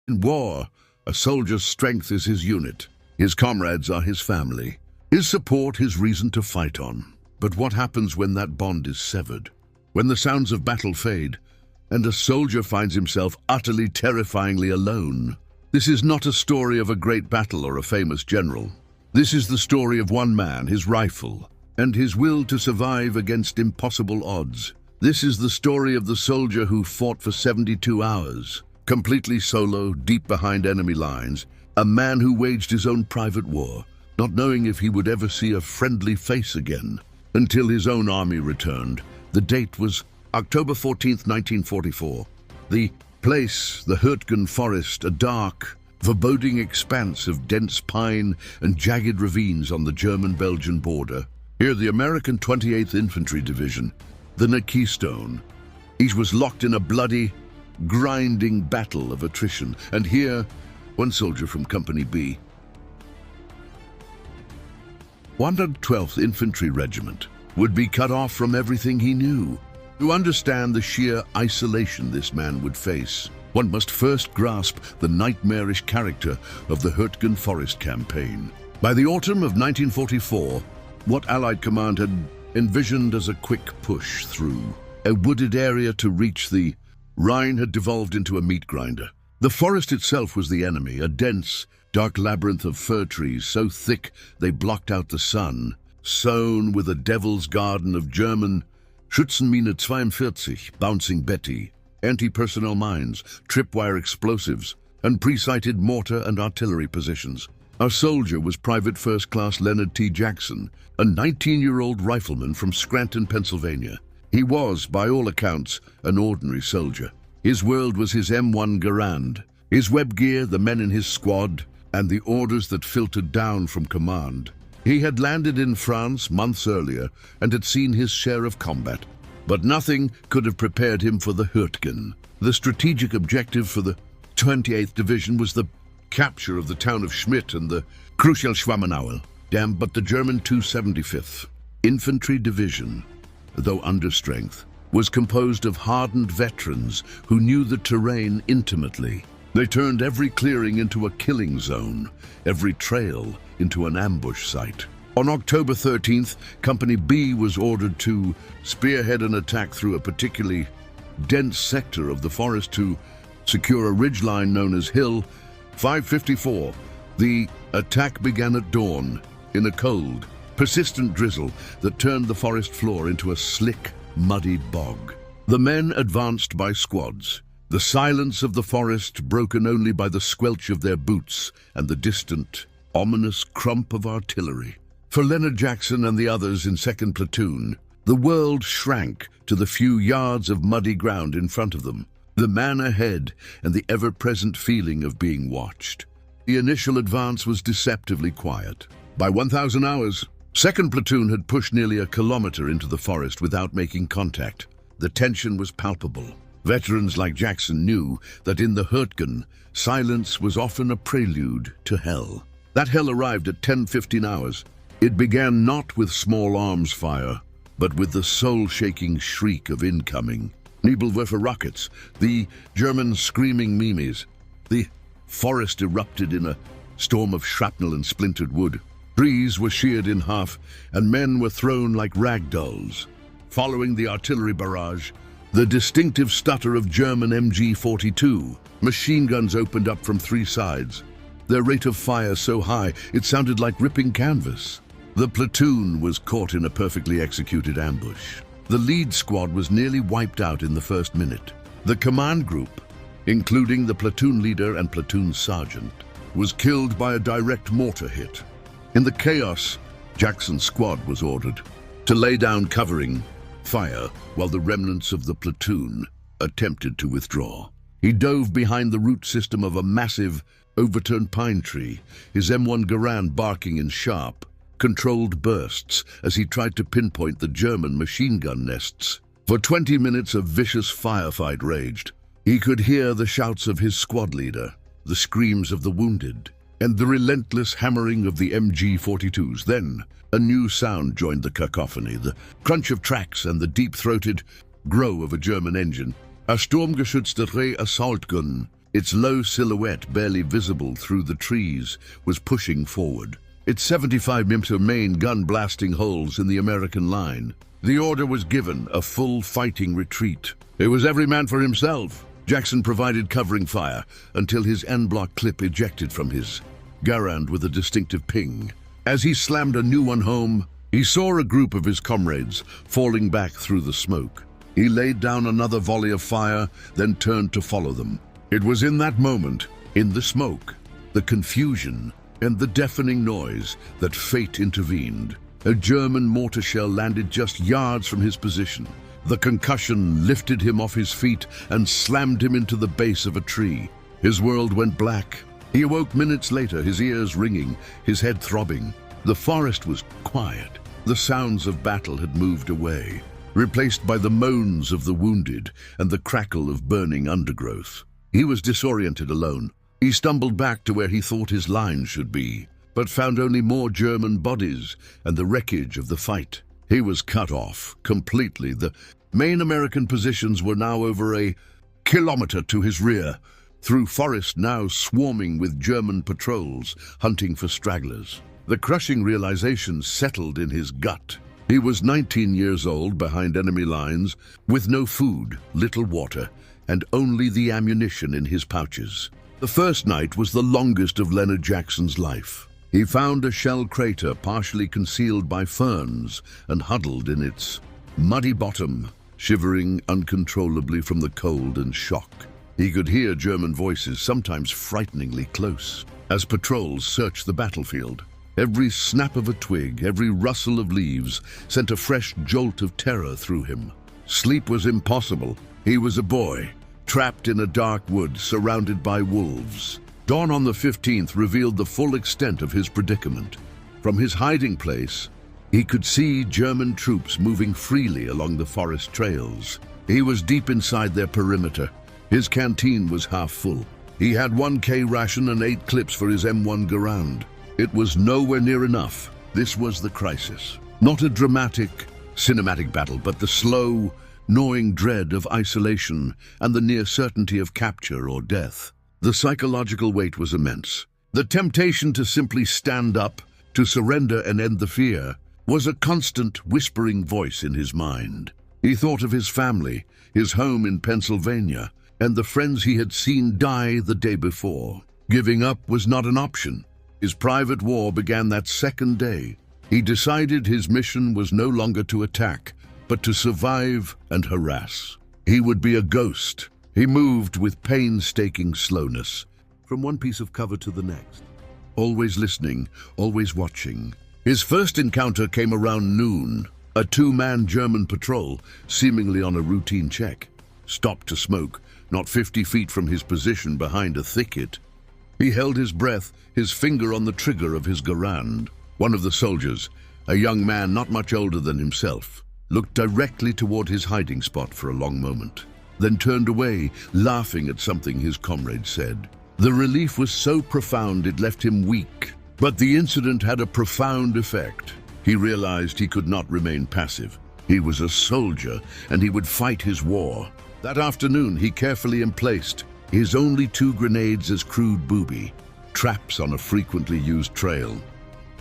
In war, a soldier's strength is his unit. His comrades are his family. His support his reason to fight on. But what happens when that bond is severed? When the sounds of battle fade, and a soldier finds himself utterly terrifyingly alone? This is not a story of a great battle or a famous general. This is the story of one man, his rifle, and his will to survive against impossible odds. This is the story of the soldier who fought for 72 hours, completely solo, deep behind enemy lines, a man who waged his own private war, not knowing if he would ever see a friendly face again, until his own army returned. The date was October 14th, 1944. The place, the Hürtgen Forest, a dark, foreboding expanse of dense pine and jagged ravines on the German-Belgian border. Here, the American 28th Infantry Division, the Keystone, each was locked in a bloody, grinding battle of attrition. And here, one soldier from Company B, 112th Infantry Regiment, would be cut off from everything he knew. To understand the sheer isolation this man would face, one must first grasp the nightmarish character of the Hürtgen Forest campaign. By the autumn of 1944, what Allied command had envisioned as a quick push through a wooded area to reach the Rhine had devolved into a meat grinder. The forest itself was the enemy, a dense, dark labyrinth of fir trees so thick they blocked out the sun, sown with a devil's garden of German Schützenmine 42, bouncing Betty, anti-personnel mines, tripwire explosives, and pre-sighted mortar and artillery positions. Our soldier was Private First Class Leonard T. Jackson, a 19-year-old rifleman from Scranton, Pennsylvania. He was, by all accounts, an ordinary soldier. His world was his M1 Garand, his web gear, the men in his squad, and the orders that filtered down from command. He had landed in France months earlier and had seen his share of combat, but nothing could have prepared him for the Hürtgen. The strategic objective for the 28th Division was the capture of the town of Schmidt and the crucial Schwammenauer dam, but the German 275th Infantry Division, though under strength, was composed of hardened veterans who knew the terrain intimately. They turned every clearing into a killing zone, every trail into an ambush site. On October 13th, Company B was ordered to spearhead an attack through a particularly dense sector of the forest to secure a ridgeline known as Hill 554. The attack began at dawn, in a cold, persistent drizzle that turned the forest floor into a slick, muddy bog. The men advanced by squads, the silence of the forest broken only by the squelch of their boots and the distant, ominous crump of artillery. For Leonard Jackson and the others in 2nd Platoon, the world shrank to the few yards of muddy ground in front of them, the man ahead and the ever-present feeling of being watched. The initial advance was deceptively quiet. By 1,000 hours, 2nd Platoon had pushed nearly a kilometer into the forest without making contact. The tension was palpable. Veterans like Jackson knew that in the Hürtgen, silence was often a prelude to hell. That hell arrived at 10:15 hours. It began not with small arms fire, but with the soul-shaking shriek of incoming Nebelwerfer rockets, the German screaming mimes. The forest erupted in a storm of shrapnel and splintered wood. Trees were sheared in half, and men were thrown like rag dolls. Following the artillery barrage, the distinctive stutter of German MG-42. Machine guns opened up from 3 sides, their rate of fire so high it sounded like ripping canvas. The platoon was caught in a perfectly executed ambush. The lead squad was nearly wiped out in the first minute. The command group, including the platoon leader and platoon sergeant, was killed by a direct mortar hit. In the chaos, Jackson's squad was ordered to lay down covering fire while the remnants of the platoon attempted to withdraw. He dove behind the root system of a massive, overturned pine tree, his M1 Garand barking in sharp, controlled bursts as he tried to pinpoint the German machine gun nests. For 20 minutes a vicious firefight raged. He could hear the shouts of his squad leader, the screams of the wounded, and the relentless hammering of the MG-42s. Then, a new sound joined the cacophony, the crunch of tracks and the deep-throated grow of a German engine. A Sturmgeschützte Re-Assaultgun, Its low silhouette, barely visible through the trees, was pushing forward, its 75mm main gun blasting holes in the American line. The order was given, a full fighting retreat. It was every man for himself. Jackson provided covering fire until his en-bloc clip ejected from his Garand with a distinctive ping. As he slammed a new one home, he saw a group of his comrades falling back through the smoke. He laid down another volley of fire, then turned to follow them. It was in that moment, in the smoke, the confusion, and the deafening noise, that fate intervened. A German mortar shell landed just yards from his position. The concussion lifted him off his feet and slammed him into the base of a tree. His world went black. He awoke minutes later, his ears ringing, his head throbbing. The forest was quiet. The sounds of battle had moved away, replaced by the moans of the wounded and the crackle of burning undergrowth. He was disoriented, alone. He stumbled back to where he thought his line should be, but found only more German bodies and the wreckage of the fight. He was cut off completely. The main American positions were now over a kilometer to his rear, through forest now swarming with German patrols hunting for stragglers. The crushing realization settled in his gut. He was 19 years old behind enemy lines, with no food, little water, and only the ammunition in his pouches. The first night was the longest of Leonard Jackson's life. He found a shell crater partially concealed by ferns and huddled in its muddy bottom, shivering uncontrollably from the cold and shock. He could hear German voices, sometimes frighteningly close, as patrols searched the battlefield. Every snap of a twig, every rustle of leaves sent a fresh jolt of terror through him. Sleep was impossible. He was a boy, trapped in a dark wood, surrounded by wolves. Dawn on the 15th revealed the full extent of his predicament. From his hiding place, he could see German troops moving freely along the forest trails. He was deep inside their perimeter. His canteen was half full. He had 1K ration and 8 clips for his M1 Garand. It was nowhere near enough. This was the crisis. Not a dramatic, cinematic battle, but the slow, gnawing dread of isolation and the near certainty of capture or death. The psychological weight was immense. The temptation to simply stand up, to surrender and end the fear, was a constant whispering voice in his mind. He thought of his family, his home in Pennsylvania, and the friends he had seen die the day before. Giving up was not an option. His private war began that second day. He decided his mission was no longer to attack, but to survive and harass. He would be a ghost. He moved with painstaking slowness, from one piece of cover to the next, always listening, always watching. His first encounter came around noon. A 2-man German patrol, seemingly on a routine check, stopped to smoke, not 50 feet from his position behind a thicket. He held his breath, his finger on the trigger of his Garand. One of the soldiers, a young man not much older than himself, looked directly toward his hiding spot for a long moment, then turned away, laughing at something his comrade said. The relief was so profound it left him weak, but the incident had a profound effect. He realized he could not remain passive. He was a soldier, and he would fight his war. That afternoon, he carefully emplaced his only 2 grenades as crude booby, traps on a frequently used trail,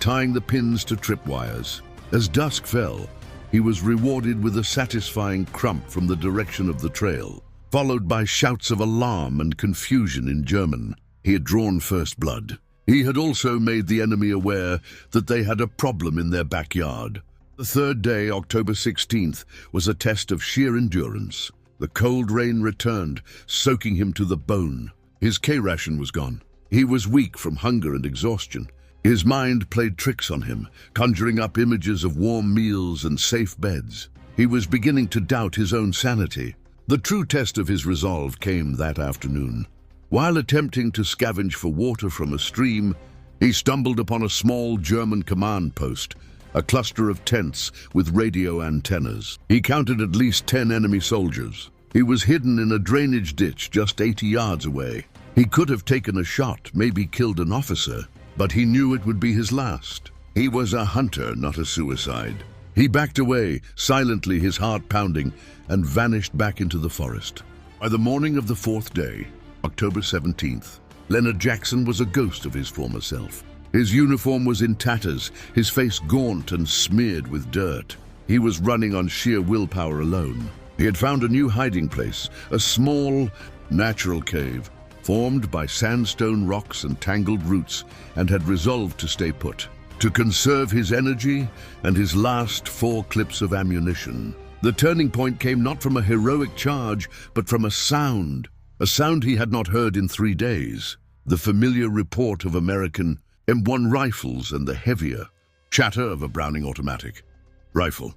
tying the pins to tripwires. As dusk fell, he was rewarded with a satisfying crump from the direction of the trail, followed by shouts of alarm and confusion in German. He had drawn first blood. He had also made the enemy aware that they had a problem in their backyard. The third day, October 16th, was a test of sheer endurance. The cold rain returned, soaking him to the bone. His K-ration was gone. He was weak from hunger and exhaustion. His mind played tricks on him, conjuring up images of warm meals and safe beds. He was beginning to doubt his own sanity. The true test of his resolve came that afternoon. While attempting to scavenge for water from a stream, he stumbled upon a small German command post, a cluster of tents with radio antennas. He counted at least 10 enemy soldiers. He was hidden in a drainage ditch just 80 yards away. He could have taken a shot, maybe killed an officer, but he knew it would be his last. He was a hunter, not a suicide. He backed away, silently, his heart pounding, and vanished back into the forest. By the morning of the 4th day, October 17th. Leonard Jackson was a ghost of his former self. His uniform was in tatters, his face gaunt and smeared with dirt. He was running on sheer willpower alone. He had found a new hiding place, a small, natural cave, formed by sandstone rocks and tangled roots, and had resolved to stay put, to conserve his energy and his last 4 clips of ammunition. The turning point came not from a heroic charge, but from a sound he had not heard in 3 days. The familiar report of American M1 rifles and the heavier chatter of a Browning automatic rifle.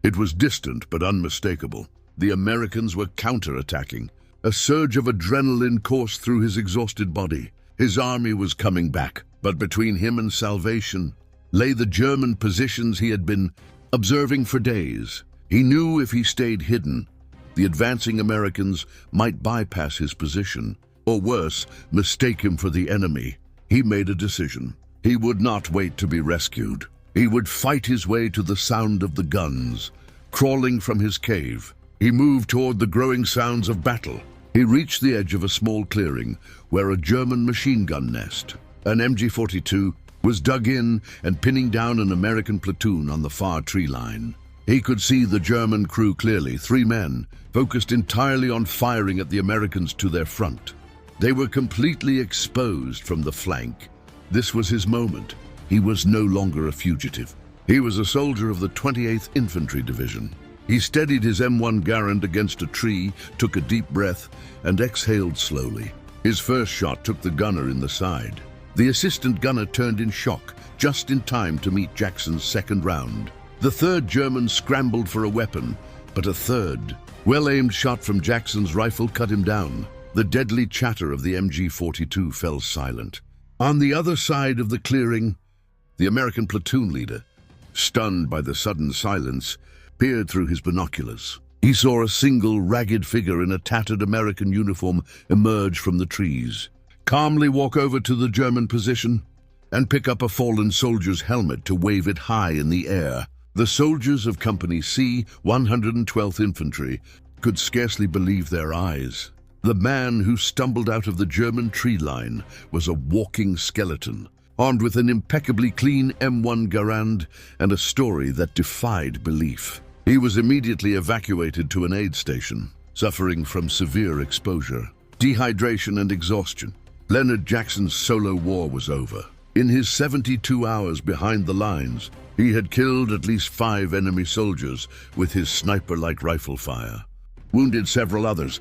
It was distant but unmistakable. The Americans were counter-attacking. A surge of adrenaline coursed through his exhausted body. His army was coming back, but between him and salvation lay the German positions he had been observing for days. He knew if he stayed hidden, the advancing Americans might bypass his position, or worse, mistake him for the enemy. He made a decision. He would not wait to be rescued. He would fight his way to the sound of the guns, crawling from his cave. He moved toward the growing sounds of battle. He reached the edge of a small clearing where a German machine gun nest, an MG-42, was dug in and pinning down an American platoon on the far tree line. He could see the German crew clearly, 3 men, focused entirely on firing at the Americans to their front. They were completely exposed from the flank. This was his moment. He was no longer a fugitive. He was a soldier of the 28th Infantry Division. He steadied his M1 Garand against a tree, took a deep breath, and exhaled slowly. His first shot took the gunner in the side. The assistant gunner turned in shock, just in time to meet Jackson's second round. The 3rd German scrambled for a weapon, but a third, well-aimed shot from Jackson's rifle cut him down. The deadly chatter of the MG-42 fell silent. On the other side of the clearing, the American platoon leader, stunned by the sudden silence, peered through his binoculars. He saw a single ragged figure in a tattered American uniform emerge from the trees, calmly walk over to the German position, and pick up a fallen soldier's helmet to wave it high in the air. The soldiers of Company C, 112th Infantry, could scarcely believe their eyes. The man who stumbled out of the German tree line was a walking skeleton, armed with an impeccably clean M1 Garand and a story that defied belief. He was immediately evacuated to an aid station, suffering from severe exposure, dehydration and exhaustion. Leonard Jackson's solo war was over. In his 72 hours behind the lines, he had killed at least 5 enemy soldiers with his sniper-like rifle fire, wounded several others,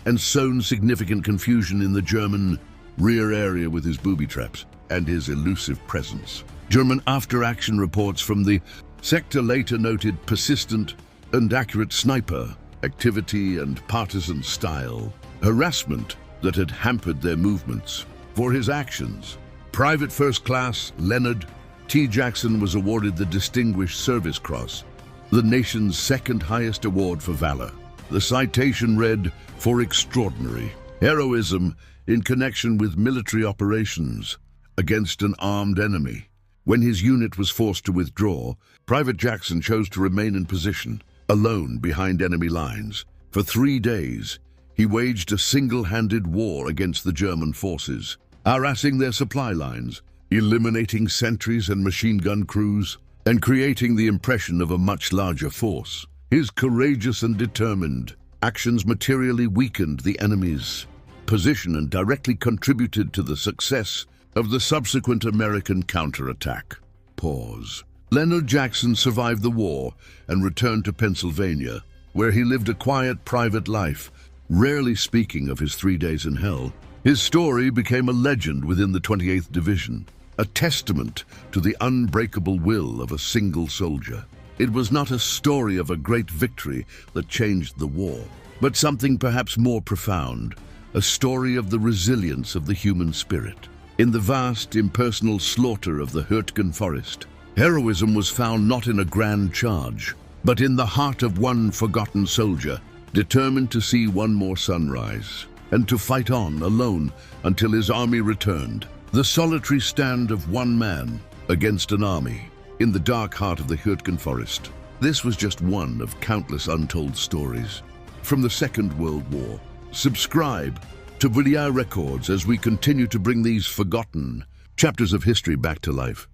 and sown significant confusion in the German rear area with his booby traps and his elusive presence. German after-action reports from the sector later noted persistent and accurate sniper activity and partisan style, harassment that had hampered their movements. For his actions, Private First Class Leonard T. Jackson was awarded the Distinguished Service Cross, the nation's 2nd highest award for valor. The citation read, "For extraordinary heroism in connection with military operations against an armed enemy." When his unit was forced to withdraw, Private Jackson chose to remain in position, alone behind enemy lines. For 3 days, he waged a single-handed war against the German forces, harassing their supply lines, eliminating sentries and machine gun crews, and creating the impression of a much larger force. His courageous and determined actions materially weakened the enemy's position and directly contributed to the success of the subsequent American counterattack. Pause. Leonard Jackson survived the war and returned to Pennsylvania, where he lived a quiet, private life, rarely speaking of his 3 days in hell. His story became a legend within the 28th Division, a testament to the unbreakable will of a single soldier. It was not a story of a great victory that changed the war, but something perhaps more profound, a story of the resilience of the human spirit. In the vast, impersonal slaughter of the Hürtgen Forest, heroism was found not in a grand charge, but in the heart of one forgotten soldier, determined to see one more sunrise, and to fight on alone until his army returned. The solitary stand of one man against an army in the dark heart of the Hürtgen Forest. This was just one of countless untold stories from the Second World War. Subscribe to WWII records as we continue to bring these forgotten chapters of history back to life.